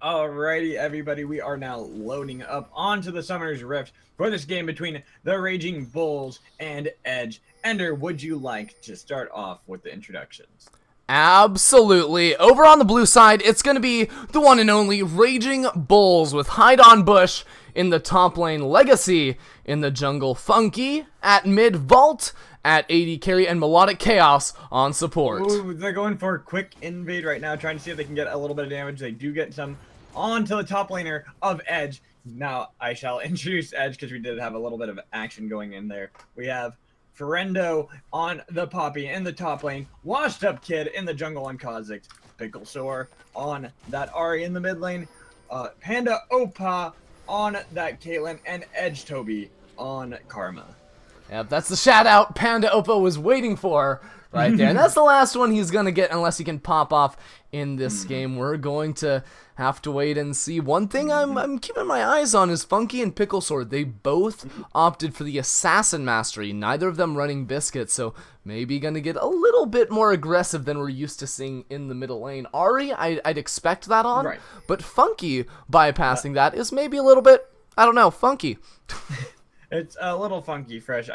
Alrighty, everybody, we are now loading up onto the Summoner's Rift for this game between the Raging Bulls and Edge. Ender, would you like to start off with the introductions? Absolutely. Over on the blue side, it's going to be the one and only Raging Bulls with Hide on Bush in the top lane, Legacy in the jungle, Funky at mid, Vault at AD carry, and Melodic Chaos on support. Ooh, they're going for a quick invade right now, trying to see if they can get a little bit of damage. They do get some onto the top laner of Edge. Now, I shall introduce Edge because we did have a little bit of action going in there. We have Ferendo on the Poppy in the top lane, Washed Up Kid in the jungle on Kha'Zix, Pickle Sore on that Ahri in the mid lane, Panda Opa on that Caitlyn, and Edge Toby on Karma. Yep, that's the shout out Panda Opa was waiting for right there. And that's the last one he's going to get unless he can pop off in this game. We're going to have to wait and see. One thing I'm keeping my eyes on is Funky and Pickle Sword. They both opted for the Assassin Mastery, neither of them running Biscuit, so maybe going to get a little bit more aggressive than we're used to seeing in the middle lane. Ahri, I'd expect that on, Right. But Funky bypassing that is maybe a little bit, I don't know, funky. It's a little funky fresh.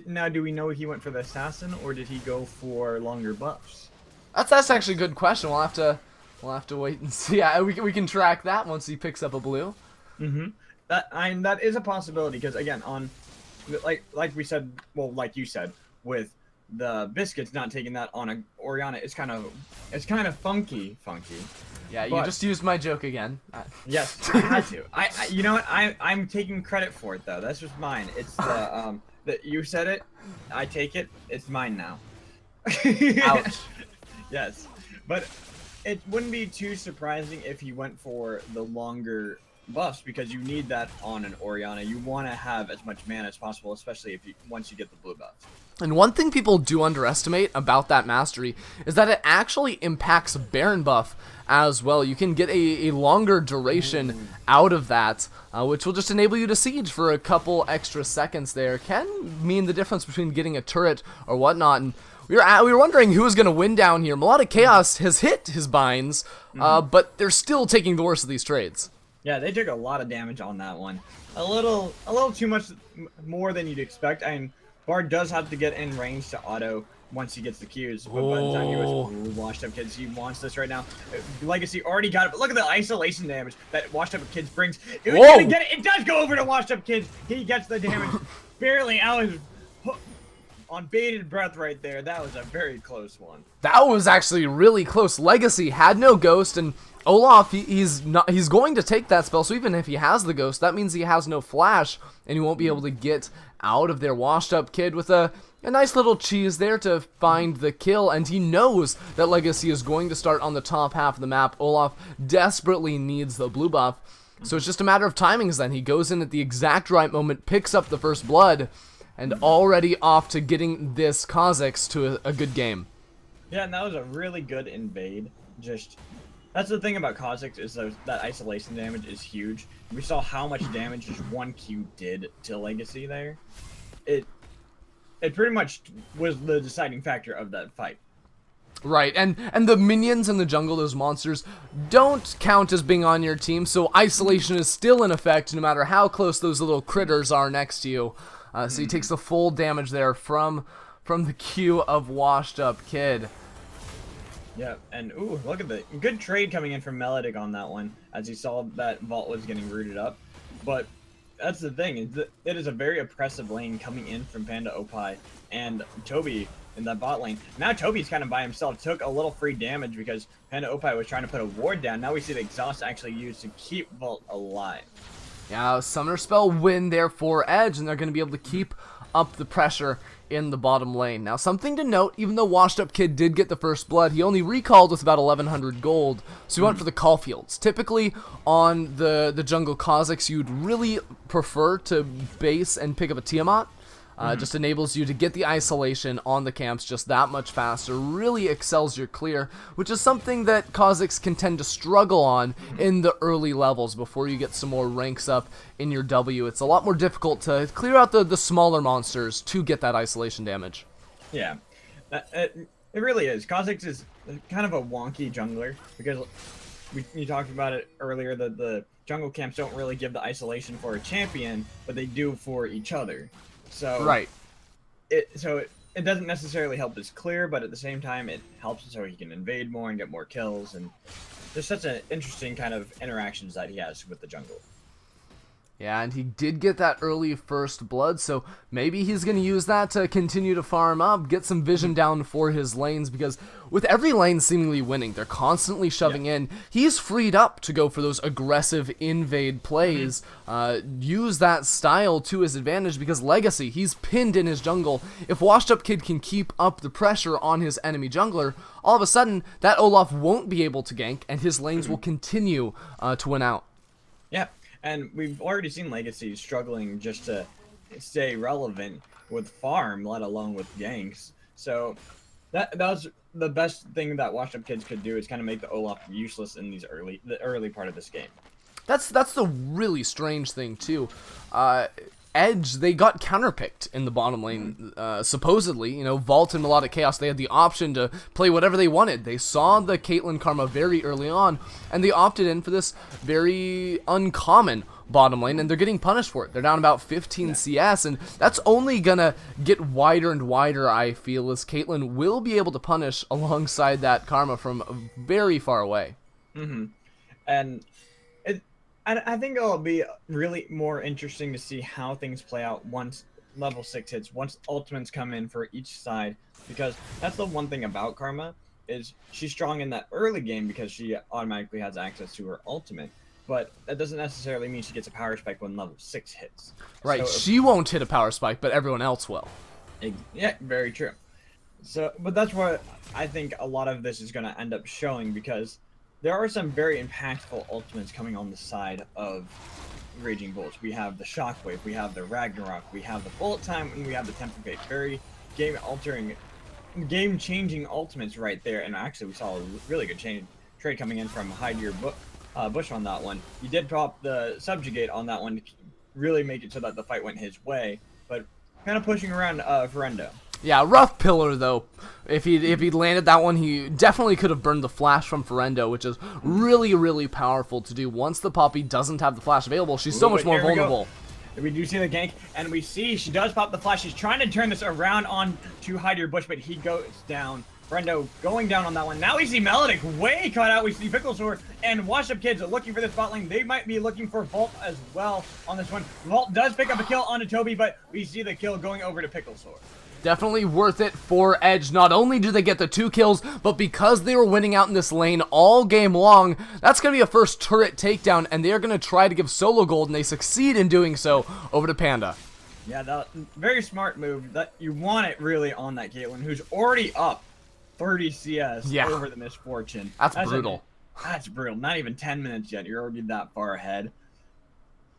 Now, do we know he went for the assassin or did he go for longer buffs? That's actually a good question. We'll have to wait and see. Yeah, we can track that once he picks up a blue. That is a possibility because again, on like we said, well, like you said, with the biscuits not taking that on a Orianna, it's kind of funky. Yeah, you But- just used my joke again. Yes, I had to. You know what? I'm taking credit for it though. That's just mine. It's the that you said it. I take it. It's mine now. Ouch. Yes, but it wouldn't be too surprising if he went for the longer buffs because you need that on an Orianna. You want to have as much mana as possible, especially if once you get the blue buffs. And one thing people do underestimate about that mastery is that it actually impacts Baron buff as well. You can get a longer duration out of that, which will just enable you to siege for a couple extra seconds there. Can mean the difference between getting a turret or whatnot. And we were wondering who was going to win down here. Melodic Chaos has hit his binds, but they're still taking the worst of these trades. Yeah, they took a lot of damage on that one. A little too much more than you'd expect. I mean, Bard does have to get in range to auto once he gets the Qs. But by the time he was Washed Up Kids, he wants this right now. Legacy already got it, but look at the isolation damage that Washed Up Kids brings. It was gonna get it. It does go over to Washed Up Kids. He gets the damage barely out of on bated breath right there. That was a very close one. That was actually really close. Legacy had no ghost, and Olaf, he's going to take that spell, so even if he has the ghost, that means he has no flash, and he won't be able to get out of there. Washed Up Kid with a nice little cheese there to find the kill, and he knows that Legacy is going to start on the top half of the map. Olaf desperately needs the blue buff, so it's just a matter of timings then. He goes in at the exact right moment, picks up the first blood, and already off to getting this Kha'Zix to a good game. Yeah, and that was a really good invade. That's the thing about Kha'Zix is that isolation damage is huge. We saw how much damage just one Q did to Legacy there. It pretty much was the deciding factor of that fight. Right, and the minions in the jungle, those monsters, don't count as being on your team, so isolation is still in effect no matter how close those little critters are next to you. So he takes the full damage there from the Q of Washed Up Kid. Yeah, and ooh, look at the good trade coming in from Melodic on that one, as he saw that Vault was getting rooted up. But that's the thing, it is a very oppressive lane coming in from Panda Opie and Toby in that bot lane. Now Toby's kind of by himself, took a little free damage because Panda Opie was trying to put a ward down. Now we see the exhaust actually used to keep Vault alive. Yeah, Summoner Spell win there for Edge, and they're going to be able to keep up the pressure in the bottom lane. Now, something to note, even though Washed Up Kid did get the first blood, he only recalled with about 1,100 gold, so he went for the Caulfields. Typically, on the jungle Kha'Zix, you'd really prefer to base and pick up a Tiamat. Just enables you to get the isolation on the camps just that much faster, really excels your clear, which is something that Kha'Zix can tend to struggle on in the early levels before you get some more ranks up in your W. It's a lot more difficult to clear out the smaller monsters to get that isolation damage. Yeah, it really is. Kha'Zix is kind of a wonky jungler because you talked about it earlier that the jungle camps don't really give the isolation for a champion, but they do for each other. So Right. it doesn't necessarily help his clear, but at the same time it helps so he can invade more and get more kills. And there's such an interesting kind of interactions that he has with the jungle. Yeah, and he did get that early first blood, so maybe he's going to use that to continue to farm up, get some vision down for his lanes, because with every lane seemingly winning, they're constantly shoving in. He's freed up to go for those aggressive invade plays, use that style to his advantage, because Legacy, he's pinned in his jungle. If Washed Up Kid can keep up the pressure on his enemy jungler, all of a sudden, that Olaf won't be able to gank, and his lanes will continue to win out. Yeah. And we've already seen Legacy struggling just to stay relevant with farm, let alone with ganks. So that was the best thing that Washed Up Kids could do, is kind of make the Olaf useless in the early part of this game. That's the really strange thing too. Edge, they got counterpicked in the bottom lane, supposedly. You know, Vault and Melodic Chaos, they had the option to play whatever they wanted. They saw the Caitlyn karma very early on, and they opted in for this very uncommon bottom lane, and they're getting punished for it. They're down about 15 CS, and that's only gonna get wider and wider, I feel, as Caitlyn will be able to punish alongside that karma from very far away. And I think it'll be really more interesting to see how things play out once level 6 hits, once ultimates come in for each side, because that's the one thing about Karma, is she's strong in that early game because she automatically has access to her ultimate, but that doesn't necessarily mean she gets a power spike when level 6 hits. Right, So she won't hit a power spike, but everyone else will. yeah, very true. So, but that's what I think a lot of this is going to end up showing, because there are some very impactful ultimates coming on the side of Raging Bulls. We have the Shockwave, we have the Ragnarok, we have the Bullet Time, and we have the Temper Fate. Very game-altering, game-changing ultimates right there. And actually, we saw a really good trade coming in from Hide Your Bush on that one. He did drop the Subjugate on that one to really make it so that the fight went his way, but kind of pushing around Ferendo. Yeah, rough pillar though. If he'd landed that one, he definitely could have burned the flash from Ferendo, which is really, really powerful to do. Once the Poppy doesn't have the flash available, she's so much more vulnerable. We do see the gank, and we see she does pop the flash. She's trying to turn this around on to Hide Your Bush, but he goes down. Ferendo going down on that one. Now we see Melodic way cut out. We see Picklesword and Washed Up Kids looking for this bot lane. They might be looking for Vault as well on this one. Vault does pick up a kill onto Toby, but we see the kill going over to Picklesword. Definitely worth it for Edge. Not only do they get the 2 kills, but because they were winning out in this lane all game long, that's going to be a first turret takedown, and they're going to try to give solo gold, and they succeed in doing so over to Panda. Yeah, that very smart move. That you want it really on that Caitlyn, who's already up 30 CS over the Misfortune. That's brutal. That's brutal. Not even 10 minutes yet. You're already that far ahead.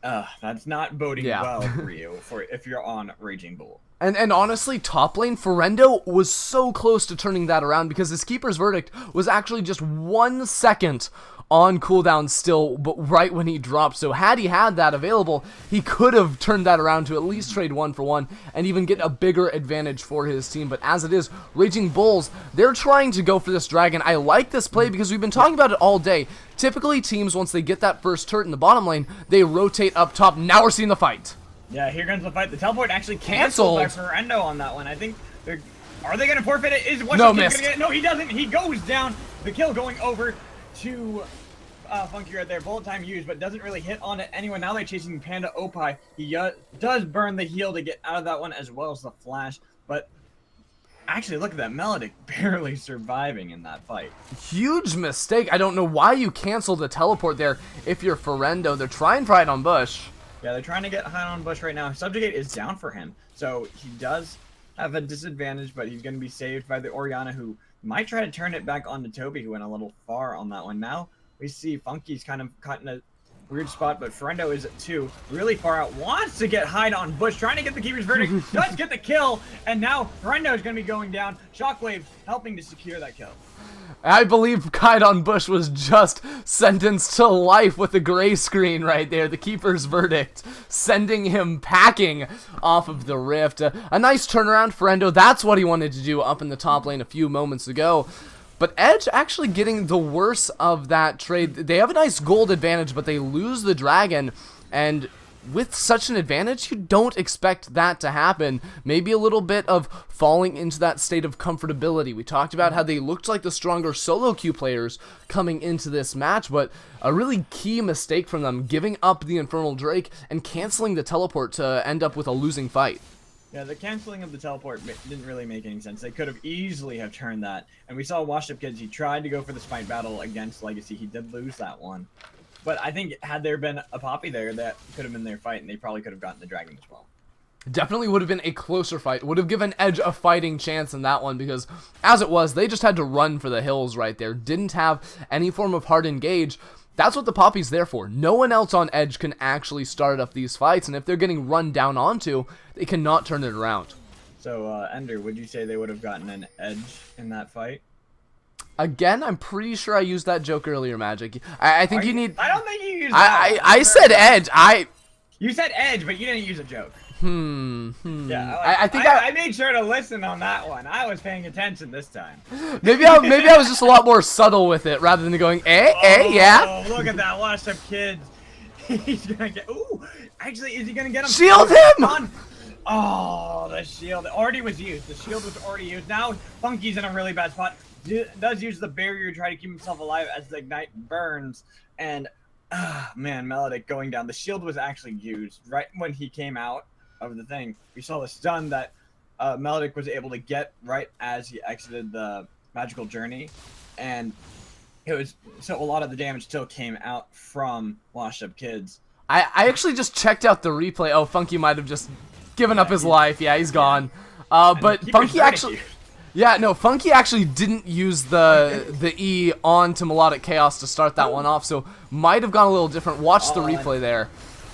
That's not boding well for you if you're on Raging Bull. And honestly, top lane, Ferendo was so close to turning that around because his Keeper's Verdict was actually just 1 second on cooldown still, but right when he dropped. So had he had that available, he could have turned that around to at least trade 1-for-1 and even get a bigger advantage for his team. But as it is, Raging Bulls, they're trying to go for this dragon. I like this play because we've been talking about it all day. Typically, teams, once they get that first turret in the bottom lane, they rotate up top. Now we're seeing the fight. Yeah, here comes the fight. The teleport actually canceled by Ferendo on that one. I think are they going to forfeit it? Is Washed Up Kid going to get it? No, he doesn't. He goes down. The kill going over to Funky right there. Bullet time used, but doesn't really hit onto anyone. Now they're chasing Panda Opie. He does burn the heal to get out of that one as well as the flash. But actually, look at that. Melodic barely surviving in that fight. Huge mistake. I don't know why you canceled the teleport there if you're Ferendo. They're trying to fight on Bush. Yeah, they're trying to get high on Bush right now. Subjugate is down for him, so he does have a disadvantage, but he's going to be saved by the Orianna, who might try to turn it back onto Toby, who went a little far on that one. Now we see Funky's kind of caught in a weird spot, but Ferendo is at 2, really far out, wants to get hide on Bush, trying to get the Keeper's Verdict, does get the kill, and now Ferendo is going to be going down. Shockwave helping to secure that kill. I believe Kaidon Bush was just sentenced to life with the gray screen right there, the Keeper's Verdict, sending him packing off of the Rift. A nice turnaround for Endo. That's what he wanted to do up in the top lane a few moments ago. But Edge actually getting the worst of that trade. They have a nice gold advantage, but they lose the dragon, and with such an advantage, you don't expect that to happen. Maybe a little bit of falling into that state of comfortability. We talked about how they looked like the stronger solo queue players coming into this match, but a really key mistake from them, giving up the Infernal Drake and canceling the teleport to end up with a losing fight. Yeah, the canceling of the teleport didn't really make any sense. They could have easily have turned that. And we saw Washed Up Kids, he tried to go for the Smite battle against Legacy. He did lose that one. But I think had there been a Poppy there, that could have been their fight, and they probably could have gotten the dragon as well. Definitely would have been a closer fight. Would have given Edge a fighting chance in that one, because as it was, they just had to run for the hills right there. Didn't have any form of hard engage. That's what the Poppy's there for. No one else on Edge can actually start up these fights, and if they're getting run down onto, they cannot turn it around. So, Ender, would you say they would have gotten an edge in that fight? Again, I'm pretty sure I used that joke earlier, Magic. I think you need... I don't think you used that. I said Edge. You said Edge, but you didn't use a joke. Yeah, I made sure to listen on that one. I was paying attention this time. Maybe I was just a lot more subtle with it rather than going, yeah. Oh, look at that. Washed Up Kids. He's gonna get... Ooh, actually, is he gonna get him? Shield him! Oh, the shield already was used. The shield was already used. Now, Funky's in a really bad spot. Does use the barrier to try to keep himself alive as the Ignite burns. And, man, Melodic going down. The shield was actually used right when he came out of the thing. We saw the stun that Melodic was able to get right as he exited the magical journey. And it was... So a lot of the damage still came out from Washed Up Kids. I actually just checked out the replay. Oh, Funky might have just given up his life. Yeah, he's gone. But Funky actually... Yeah, no, Funky actually didn't use the E onto Melodic Chaos to start that one off, so might have gone a little different. Watch the replay there.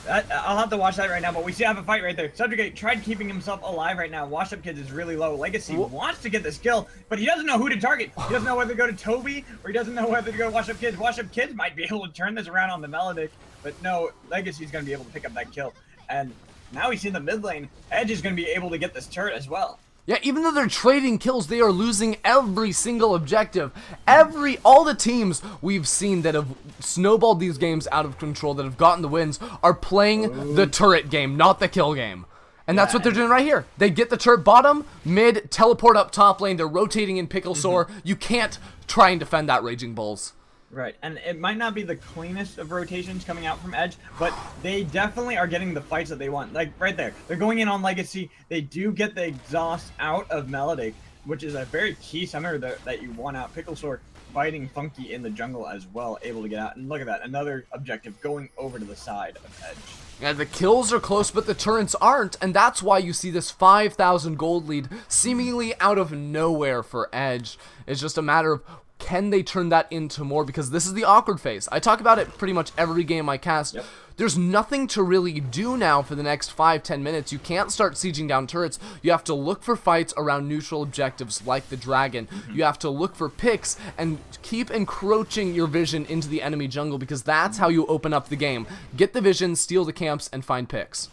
I'll have to watch that right now, but we see I have a fight right there. Subjugate tried keeping himself alive right now. Washed Up Kids is really low. Legacy wants to get this kill, but he doesn't know who to target. He doesn't know whether to go to Toby, or he doesn't know whether to go to Washed Up Kids. Washed Up Kids might be able to turn this around on the Melodic, but no, Legacy's going to be able to pick up that kill. And now he's in the mid lane. Edge is going to be able to get this turret as well. Yeah, even though they're trading kills, they are losing every single objective. All the teams we've seen that have snowballed these games out of control, that have gotten the wins, are playing the turret game, not the kill game. And that's what they're doing right here. They get the turret bottom, mid, teleport up top lane, they're rotating in Pickle Sore. You can't try and defend that Raging Bulls. Right, and it might not be the cleanest of rotations coming out from Edge, but they definitely are getting the fights that they want. Like, right there, they're going in on Legacy. They do get the exhaust out of Melodic, which is a very key summoner that you want out. Pickle Sword fighting Funky in the jungle as well, able to get out. And look at that, another objective going over to the side of Edge. Yeah, the kills are close, but the turrets aren't, and that's why you see this 5,000 gold lead seemingly out of nowhere for Edge. It's just a matter of, can they turn that into more? Because this is the awkward phase. I talk about it pretty much every game I cast. Yep. There's nothing to really do now for the next 5-10 minutes. You can't start sieging down turrets. You have to look for fights around neutral objectives like the dragon. You have to look for picks and keep encroaching your vision into the enemy jungle, because that's how you open up the game. Get the vision, steal the camps, and find picks.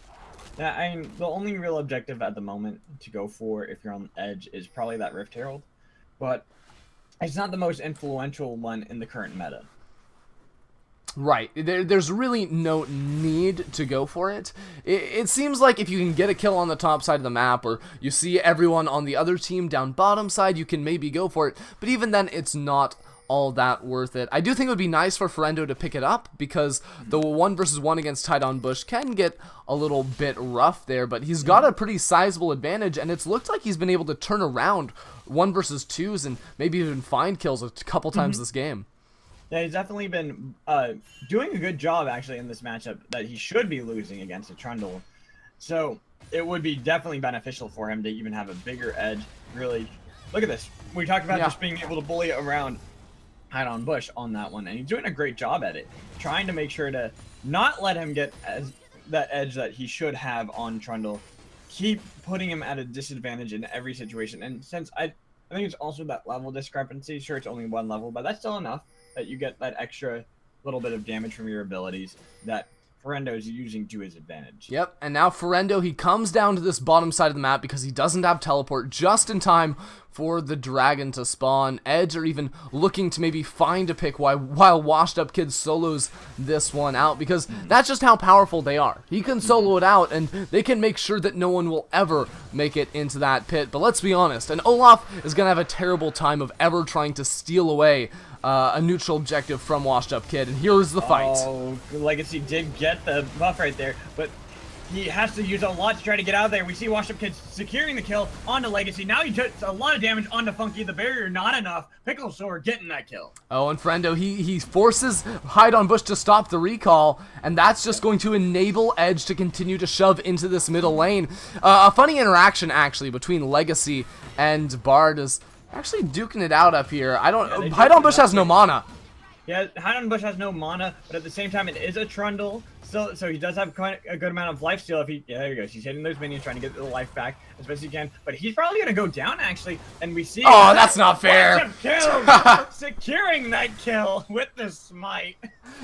Yeah, I mean, the only real objective at the moment to go for if you're on Edge is probably that Rift Herald. But it's not the most influential one in the current meta. Right. There's really no need to go for it. It seems like if you can get a kill on the top side of the map, or you see everyone on the other team down bottom side, you can maybe go for it. But even then, it's not all that worth it. I do think it would be nice for Ferendo to pick it up, because the 1v1 against Tidon Bush can get a little bit rough there, but he's got a pretty sizable advantage, and it's looked like he's been able to turn around 1v2s and maybe even find kills a couple times this game. Yeah, he's definitely been doing a good job, actually, in this matchup that he should be losing against a Trundle. So it would be definitely beneficial for him to even have a bigger edge. Really, look at this. We talked about just being able to bully around Tidon Bush on that one, and he's doing a great job at it, trying to make sure to not let him get that edge that he should have on Trundle. Keep putting him at a disadvantage in every situation. And since I think it's also that level discrepancy. Sure, it's only one level, but that's still enough that you get that extra little bit of damage from your abilities that Ferendo is using to his advantage. Yep, and now Ferendo, he comes down to this bottom side of the map because he doesn't have teleport just in time for the dragon to spawn. Edge are even looking to maybe find a pick while Washed Up Kid solos this one out, because that's just how powerful they are. He can solo it out, and they can make sure that no one will ever make it into that pit. But let's be honest, and Olaf is going to have a terrible time of ever trying to steal away a neutral objective from Washed Up Kid, and here's the fight. Oh, Legacy did get the buff right there, but he has to use a lot to try to get out of there. We see Washed Up Kid securing the kill onto Legacy. Now he took a lot of damage onto Funky. The barrier not enough. Pickle Sword getting that kill. Oh, and Friendo, he forces Hide on Bush to stop the recall, and that's just going to enable Edge to continue to shove into this middle lane. A funny interaction, actually, between Legacy and Bard is actually duking it out up here. Hide on Bush has no mana. Yeah, Hide on Bush has no mana, but at the same time, it is a Trundle. So he does have quite a good amount of life steal. Yeah, there he goes. He's hitting those minions, trying to get the life back as best he can. But he's probably going to go down, actually. And we see... Oh, that's not fair. Securing that kill with the smite.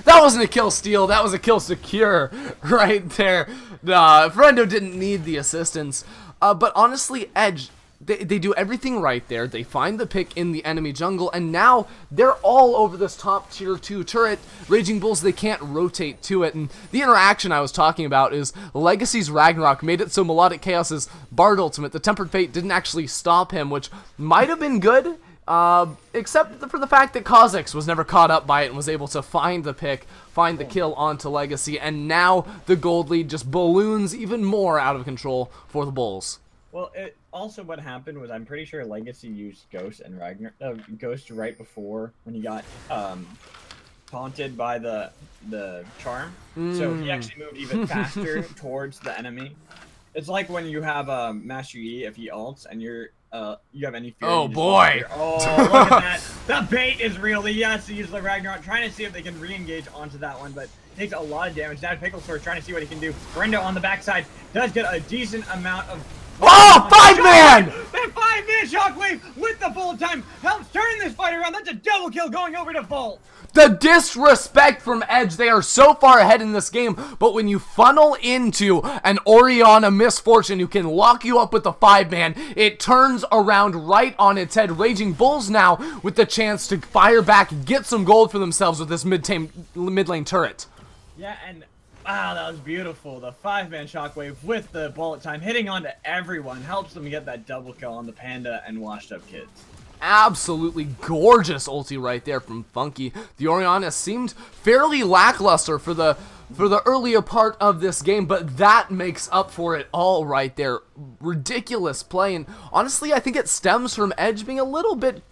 That wasn't a kill steal. That was a kill secure right there. Friendo didn't need the assistance. But honestly, Edge... They do everything right there. They find the pick in the enemy jungle, and now they're all over this top tier 2 turret. Raging Bulls, they can't rotate to it, and the interaction I was talking about is Legacy's Ragnarok made it so Melodic Chaos's Bard ultimate, the Tempered Fate, didn't actually stop him, which might have been good, except for the fact that Kha'Zix was never caught up by it and was able to find the pick, find the kill onto Legacy, and now the gold lead just balloons even more out of control for the Bulls. Well, also what happened was I'm pretty sure Legacy used Ghost and Ghost right before when he got taunted by the charm. So he actually moved even faster towards the enemy. It's like when you have Master Yi, if he ults and you have any fear. Oh boy! Oh, look at that! The bait is real. He has to use the Ragnarok, trying to see if they can re-engage onto that one, but takes a lot of damage. Now Pickle Sword trying to see what he can do. Brendo on the backside does get a decent amount of... Oh, 5-man! That 5-man shockwave with the bullet time helps turn this fight around. That's a double kill going over to Volt. The disrespect from Edge, they are so far ahead in this game, but when you funnel into an Orianna Misfortune who can lock you up with the 5-man, it turns around right on its head. Raging Bulls now with the chance to fire back, get some gold for themselves with this mid lane turret. Yeah, and wow, that was beautiful. The 5-man shockwave with the bullet time hitting onto everyone helps them get that double kill on the Panda and Washed Up Kids. Absolutely gorgeous ulti right there from Funky. The Orianna seemed fairly lackluster for the earlier part of this game, but that makes up for it all right there. Ridiculous play, and honestly, I think it stems from Edge being a little bit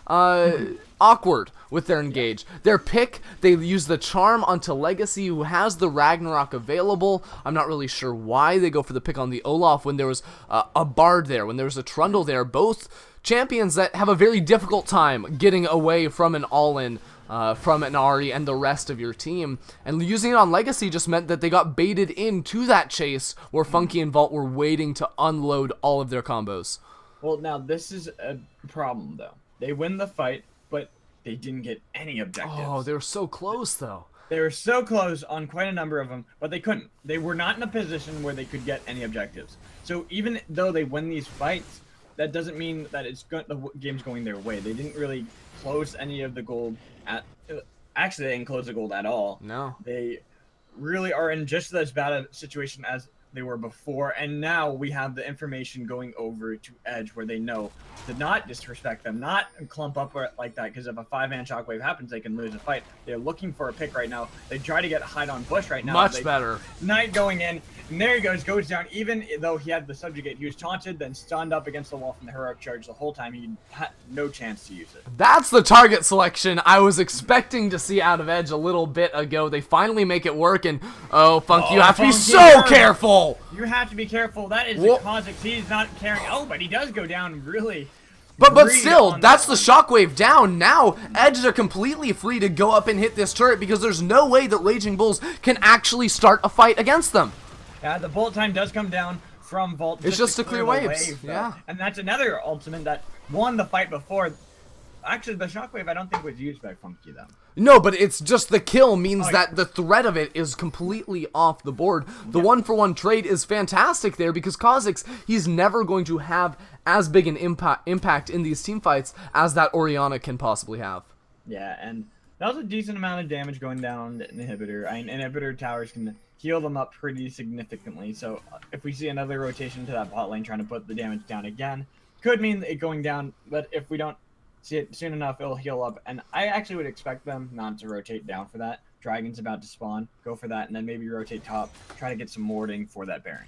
awkward with their engage. Their pick, they use the charm onto Legacy, who has the Ragnarok available. I'm not really sure why they go for the pick on the Olaf when there was a Bard there, when there was a Trundle there. Both champions that have a very difficult time getting away from an all-in from an Ahri and the rest of your team. And using it on Legacy just meant that they got baited into that chase where Funky and Vault were waiting to unload all of their combos. Well, now this is a problem, though. They win the fight, but they didn't get any objectives. Oh, they were so close, though. They were so close on quite a number of them, but they couldn't. They were not in a position where they could get any objectives. So even though they win these fights, that doesn't mean that the game's going their way. They didn't really close any of the gold actually, they didn't close the gold at all. No. They really are in just as bad a situation as they were before, and now we have the information going over to Edge where they know to not disrespect them, not clump up like that, because if a 5-man shockwave happens, they can lose a fight. They're looking for a pick right now. They try to get Hide on Bush right now. Much better. Knight going in, and there he goes down. Even though he had the subjugate, he was taunted, then stunned up against the wall from the heroic charge the whole time. He had no chance to use it. That's the target selection I was expecting to see out of Edge a little bit ago. They finally make it work, and oh, Funky, you have to be so careful. You have to be careful. That is the Kha'Zix. He's not carrying. Oh, but he does go down really. But still, that's the shockwave down. Now, Edge are completely free to go up and hit this turret because there's no way that Raging Bulls can actually start a fight against them. Yeah, the bullet time does come down from Vault. It's just to clear waves. Yeah. And that's another ultimate that won the fight before. Actually, the shockwave I don't think was used by Funky though. No, but it's just the kill means Oh, that the threat of it is completely off the board. The one-for-one trade is fantastic there because Kha'Zix, he's never going to have as big an impact in these team fights as that Orianna can possibly have. Yeah, and that was a decent amount of damage going down on the inhibitor. Inhibitor towers can heal them up pretty significantly, so if we see another rotation to that bot lane trying to put the damage down again, could mean it going down, but if we don't see it soon enough, it'll heal up, and I actually would expect them not to rotate down for that. Dragon's about to spawn, go for that, and then maybe rotate top, try to get some warding for that Baron.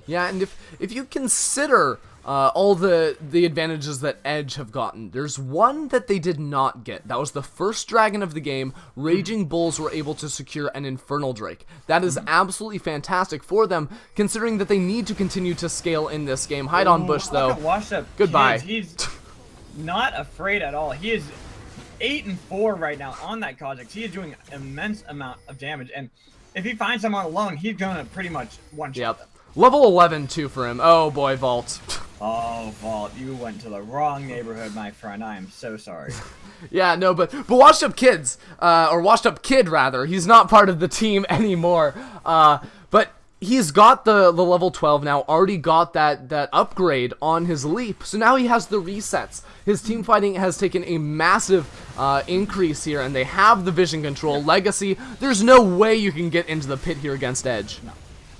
Yeah, and if you consider all the advantages that Edge have gotten, there's one that they did not get. That was the first dragon of the game. Raging Bulls were able to secure an Infernal Drake. That is absolutely fantastic for them, considering that they need to continue to scale in this game. Hide on Bush, though. Goodbye. He's not afraid at all. He is 8-4 right now on that Kha'Zix. He is doing an immense amount of damage, and if he finds someone alone, he's gonna pretty much one-shot them. Level 11 too for him. Oh boy, Vault. Oh, Vault, you went to the wrong neighborhood, my friend. I am so sorry. Yeah, no, but Washed Up Kids, or Washed Up Kid rather, he's not part of the team anymore. But he's got the level 12 now, already got that upgrade on his leap, so now he has the resets. His team fighting has taken a massive increase here, and they have the vision control. Legacy, there's no way you can get into the pit here against Edge. No.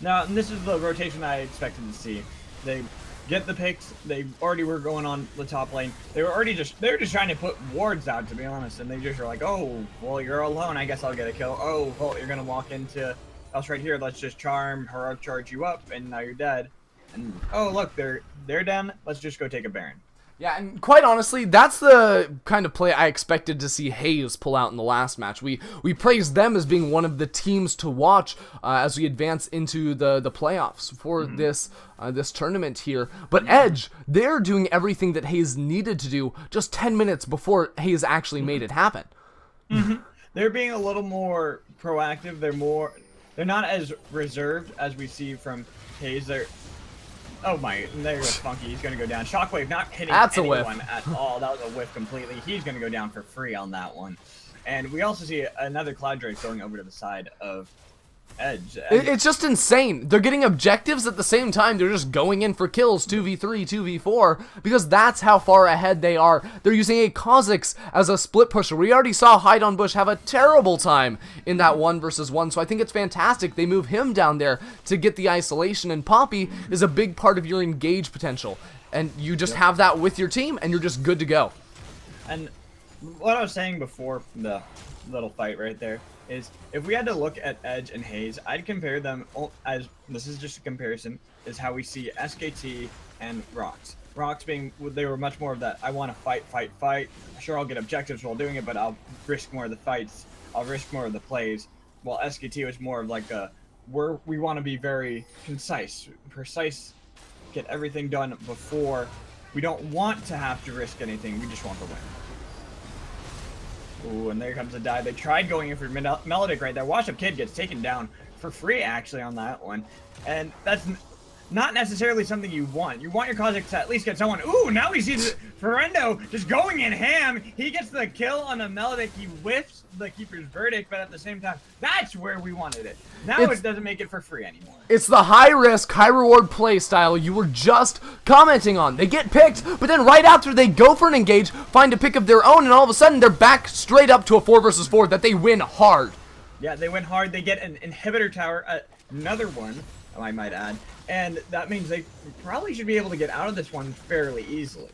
Now, this is the rotation I expected to see. They get the picks. They already were going on the top lane. They were just trying to put wards out, to be honest, and they just were like, oh, well, you're alone. I guess I'll get a kill. Oh, Vault, you're gonna walk into us right here. Let's just charm her, charge you up, and now you're dead. And oh, look, they're down. Let's just go take a Baron. Yeah, and quite honestly, that's the kind of play I expected to see Hayes pull out in the last match. We praised them as being one of the teams to watch as we advance into the playoffs for this tournament here. But Edge, they're doing everything that Hayes needed to do just 10 minutes before Hayes actually made it happen. They're being a little more proactive. They're not as reserved as we see from Hayes. Oh my, there goes Funky. He's going to go down. Shockwave not hitting anyone at all. That was a whiff completely. He's going to go down for free on that one. And we also see another Cloud Drake going over to the side of Edge. It's just insane. They're getting objectives at the same time. They're just going in for kills, 2v3, 2v4, because that's how far ahead they are. They're using a Kha'Zix as a split pusher. We already saw Hide on Bush have a terrible time in that 1v1, so I think it's fantastic they move him down there to get the isolation, and Poppy is a big part of your engage potential. And you just have that with your team, and you're just good to go. And what I was saying before the little fight right there is if we had to look at Edge and Hayes, I'd compare them as, this is just a comparison, is how we see SKT and Rox. Rox being, they were much more of that, I want to fight. Sure, I'll get objectives while doing it, but I'll risk more of the fights. I'll risk more of the plays. While SKT was more of like a, we want to be very precise, get everything done before. We don't want to have to risk anything. We just want to win. Ooh, and there comes a dive. They tried going in for Melodic right there. Wash Up Kid gets taken down for free, actually, on that one. And that's not necessarily something you want. You want your Kha'Zix to at least get someone. Ooh, now we see Ferendo just going in ham. He gets the kill on a Melodic. He whiffs the Keeper's Verdict, but at the same time, that's where we wanted it. Now it doesn't make it for free anymore. It's the high-risk, high-reward play style you were just commenting on. They get picked, but then right after they go for an engage, find a pick of their own, and all of a sudden they're back straight up to a 4v4 that they win hard. Yeah, they win hard. They get an inhibitor tower, another one, I might add, and that means they probably should be able to get out of this one fairly easily.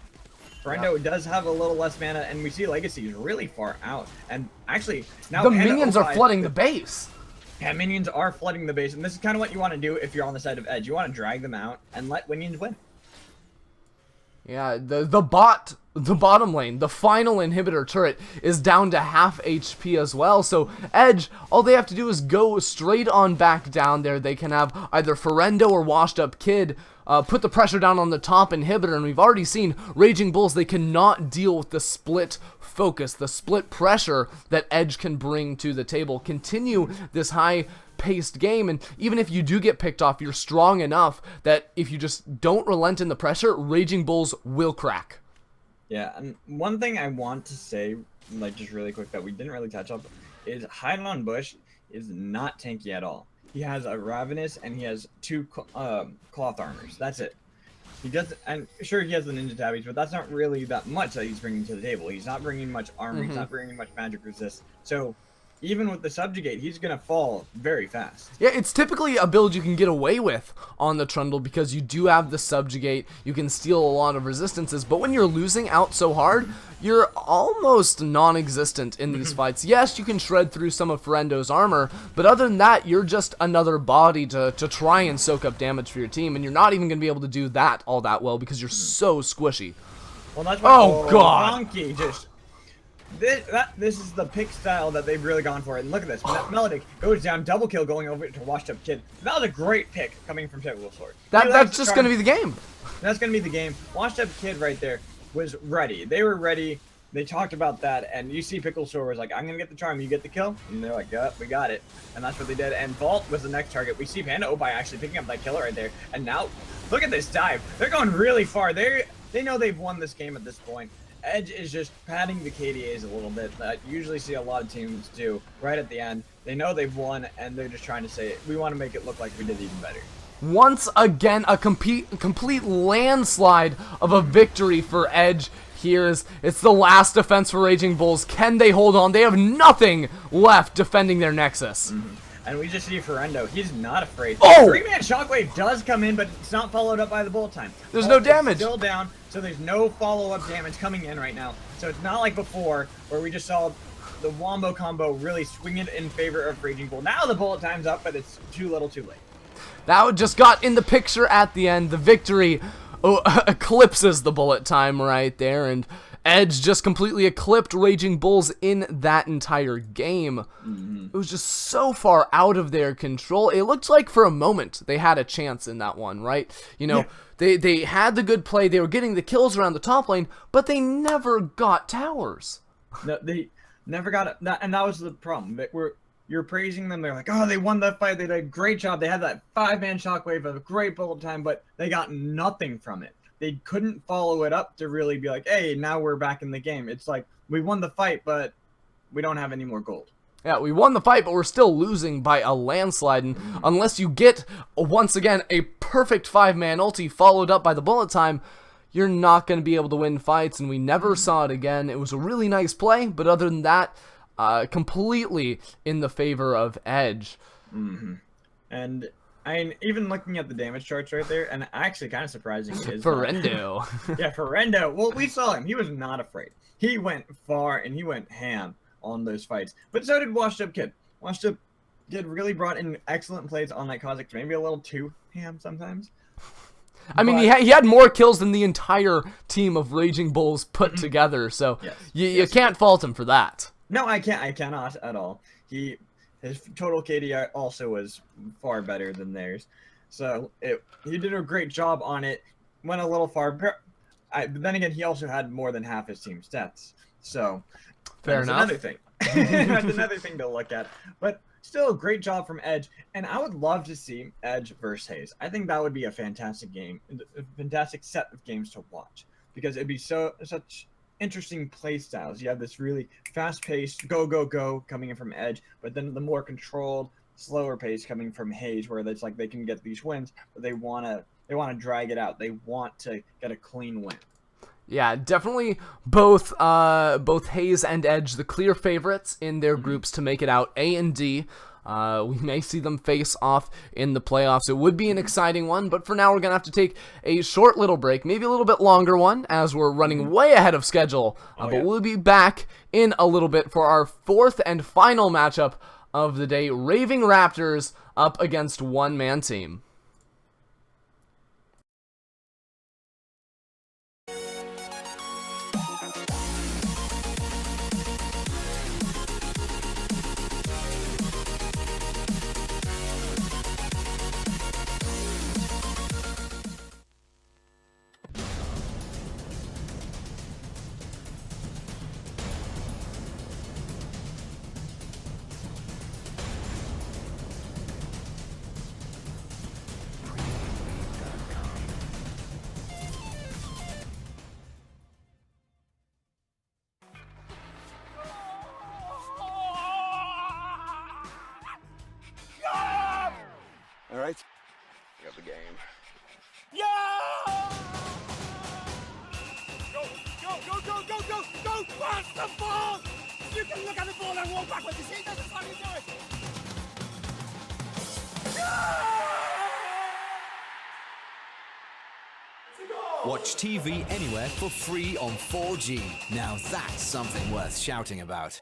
Ferendo does have a little less mana, and we see Legacy is really far out. And actually, now the minions are flooding the base. Yeah, minions are flooding the base, and this is kind of what you want to do if you're on the side of Edge. You want to drag them out and let minions win. Yeah, the bottom lane, the final inhibitor turret is down to half HP as well. So Edge, all they have to do is go straight on back down there. They can have either Ferendo or Washed Up Kid put the pressure down on the top inhibitor, and we've already seen Raging Bulls, they cannot deal with the split focus, the split pressure that Edge can bring to the table. Continue this high-paced game, and even if you do get picked off, you're strong enough that if you just don't relent in the pressure, Raging Bulls will crack. Yeah, and one thing I want to say like just really quick that we didn't really touch up is hiding on bush is not tanky at all. He has a Ravenous and he has 2 cloth armors. That's it. He does, and sure he has the ninja tabbies, but that's not really that much that he's bringing to the table. He's not bringing much armor. He's not bringing much magic resist. So even with the subjugate, he's gonna fall very fast. Yeah, it's typically a build you can get away with on the Trundle because you do have the subjugate, you can steal a lot of resistances, but when you're losing out so hard, you're almost non-existent in these fights. Yes, you can shred through some of Ferendo's armor, but other than that, you're just another body to try and soak up damage for your team, and you're not even going to be able to do that all that well because you're so squishy. Well, that's why God! Monkey just... This is the pick style that they've really gone for. And look at this. Melodic goes down, double kill going over to Washed Up Kid. That was a great pick coming from Technical Sword. That's just going to be the game. That's going to be the game. Washed Up Kid right there was ready. They were ready. They talked about that. And you see Pickle Sword was like, I'm going to get the charm. You get the kill? And they're like, yep, we got it. And that's what they did. And Vault was the next target. We see Panda Obai actually picking up that killer right there. And now, look at this dive. They're going really far. They know they've won this game at this point. Edge is just padding the KDAs a little bit that you usually see a lot of teams do right at the end. They know they've won, and they're just trying to say, we want to make it look like we did even better. Once again, a complete landslide of a victory for Edge. It's the last defense for Raging Bulls. Can they hold on? They have nothing left defending their Nexus. And we just see Ferendo. He's not afraid. Oh! 3-man Shockwave does come in, but it's not followed up by the bullet time. There's no damage. Still down, so there's no follow-up damage coming in right now. So it's not like before, where we just saw the Wombo combo really swing it in favor of Raging Bull. Now the bullet time's up, but it's too little too late. That just got in the picture at the end. The victory eclipses the bullet time right there, and Edge just completely eclipsed Raging Bulls in that entire game. It was just so far out of their control. It looked like for a moment they had a chance in that one, right? You know, they had the good play. They were getting the kills around the top lane, but they never got towers. No, they never got it. And that was the problem. You're praising them. They're like, oh, they won that fight. They did a great job. They had that 5-man Shockwave of a great bullet time, but they got nothing from it. They couldn't follow it up to really be like, hey, now we're back in the game. It's like, we won the fight, but we don't have any more gold. Yeah, we won the fight, but we're still losing by a landslide. And unless you get, once again, a perfect 5-man ulti followed up by the bullet time, you're not going to be able to win fights. And we never saw it again. It was a really nice play, but other than that, completely in the favor of Edge. And I mean, even looking at the damage charts right there, and actually kind of surprising is Ferendo. Yeah, Ferendo. Well, we saw him. He was not afraid. He went far and he went ham on those fights. But so did Washed Up Kid. Washed Up Kid really brought in excellent plays on that Kha'Zix, maybe a little too ham sometimes. I mean, he had more kills than the entire team of Raging Bulls put together, so you can't fault him for that. No, I can't. I cannot at all. His total KD also was far better than theirs, so he did a great job on it. Went a little far, but then again, he also had more than half his team's stats, so fair enough. Another thing. That's another thing to look at, but still a great job from Edge. And I would love to see Edge versus Hayes. I think that would be a fantastic game, a fantastic set of games to watch, because it'd be such interesting play styles. You have this really fast-paced go coming in from Edge, but then the more controlled, slower pace coming from Hayes, where it's like they can get these wins, but they want to drag it out. They want to get a clean win. Yeah, definitely both Hayes and Edge the clear favorites in their groups to make it out A and D. We may see them face off in the playoffs. It would be an exciting one, but for now we're going to have to take a short little break, maybe a little bit longer one, as we're running way ahead of schedule. But we'll be back in a little bit for our fourth and final matchup of the day, Raving Raptors up against One Man Team. game. Yeah! Go, go, go, go, go, go, go! Pass the ball! You can look at the ball and walk backwards. You see, this is how you do it. Watch TV anywhere for free on 4G. Now that's something worth shouting about.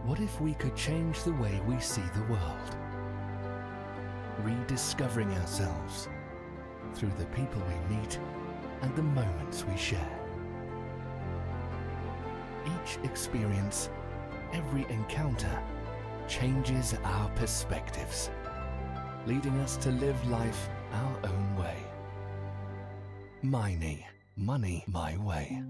What if we could change the way we see the world? Rediscovering ourselves through the people we meet and the moments we share. Each experience, every encounter, changes our perspectives, leading us to live life our own way. Money my way.